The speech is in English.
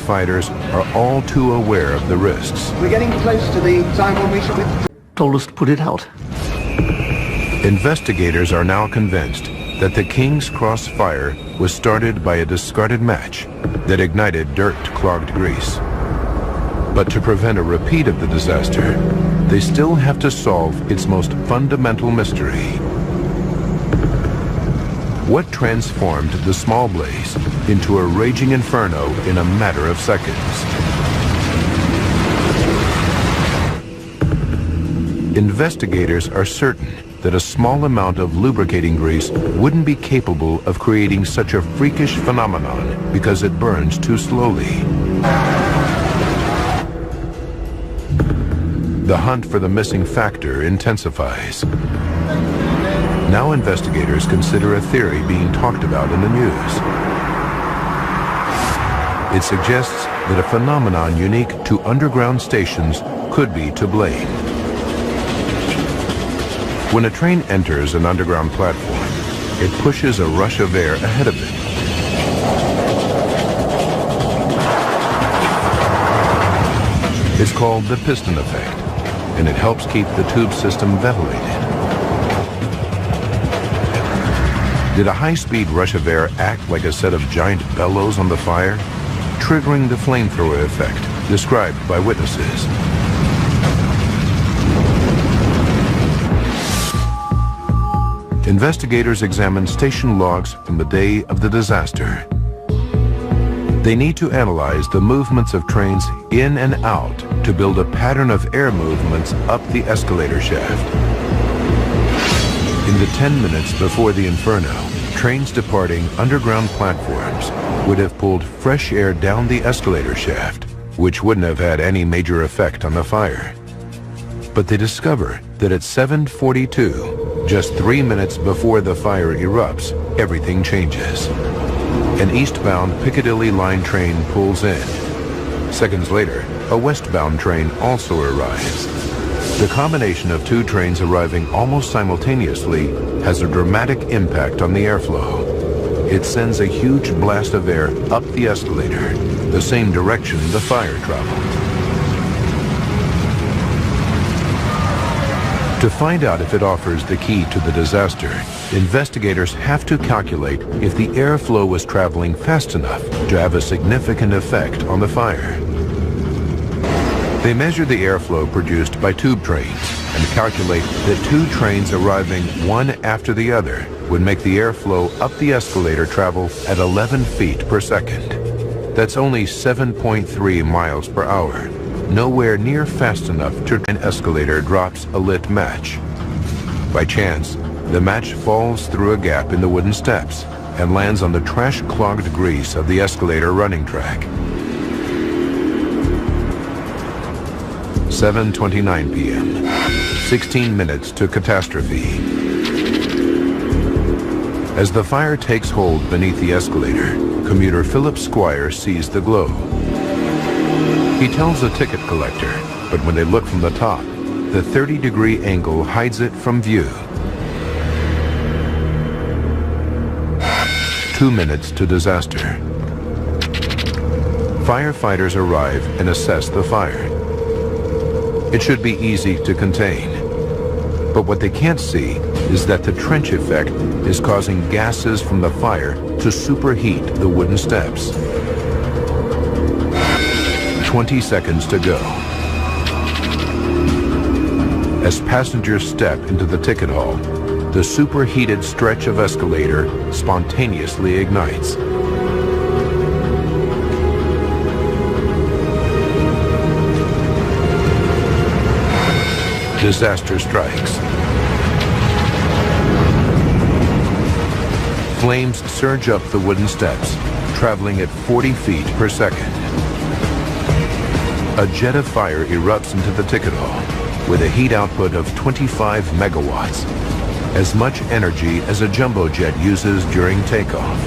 firefighters are all too aware of the risks. We're getting close to the time when we should be told us to put it out. Investigators are now convinced that the King's Cross fire was started by a discarded match that ignited dirt-clogged grease. But to prevent a repeat of the disaster, they still have to solve its most fundamental mystery. What transformed the small blaze into a raging inferno in a matter of seconds? Investigators are certain that a small amount of lubricating grease wouldn't be capable of creating such a freakish phenomenon because it burns too slowly. The hunt for the missing factor intensifies. Now investigators consider a theory being talked about in the news. It suggests that a phenomenon unique to underground stations could be to blame. When a train enters an underground platform, it pushes a rush of air ahead of it. It's called the piston effect, and it helps keep the tube system ventilated. Did a high-speed rush of air act like a set of giant bellows on the fire, triggering the flamethrower effect described by witnesses? Investigators examine station logs from the day of the disaster. They need to analyze the movements of trains in and out to build a pattern of air movements up the escalator shaft. In the 10 minutes before the inferno, trains departing underground platforms would have pulled fresh air down the escalator shaft, which wouldn't have had any major effect on the fire. But they discover that at 7:42, just 3 minutes before the fire erupts, everything changes. An eastbound Piccadilly line train pulls in. Seconds later, a westbound train also arrives. The combination of two trains arriving almost simultaneously has a dramatic impact on the airflow. It sends a huge blast of air up the escalator, the same direction the fire traveled. To find out if it offers the key to the disaster, investigators have to calculate if the airflow was traveling fast enough to have a significant effect on the fire. They measure the airflow produced by tube trains and calculate that two trains arriving one after the other would make the airflow up the escalator travel at 11 feet per second. That's only 7.3 miles per hour, nowhere near fast enough to an escalator drops a lit match. By chance, the match falls through a gap in the wooden steps and lands on the trash-clogged grease of the escalator running track. 7:29 p.m. 16 minutes to catastrophe. As the fire takes hold beneath the escalator, commuter Philip Squire sees the glow. He tells the ticket collector, but when they look from the top, the 30-degree angle hides it from view. 2 minutes to disaster. Firefighters arrive and assess the fire. It should be easy to contain. But what they can't see is that the trench effect is causing gases from the fire to superheat the wooden steps. 20 seconds to go. As passengers step into the ticket hall, the superheated stretch of escalator spontaneously ignites. Disaster strikes. Flames surge up the wooden steps, traveling at 40 feet per second. A jet of fire erupts into the ticket hall with a heat output of 25 megawatts, as much energy as a jumbo jet uses during takeoff.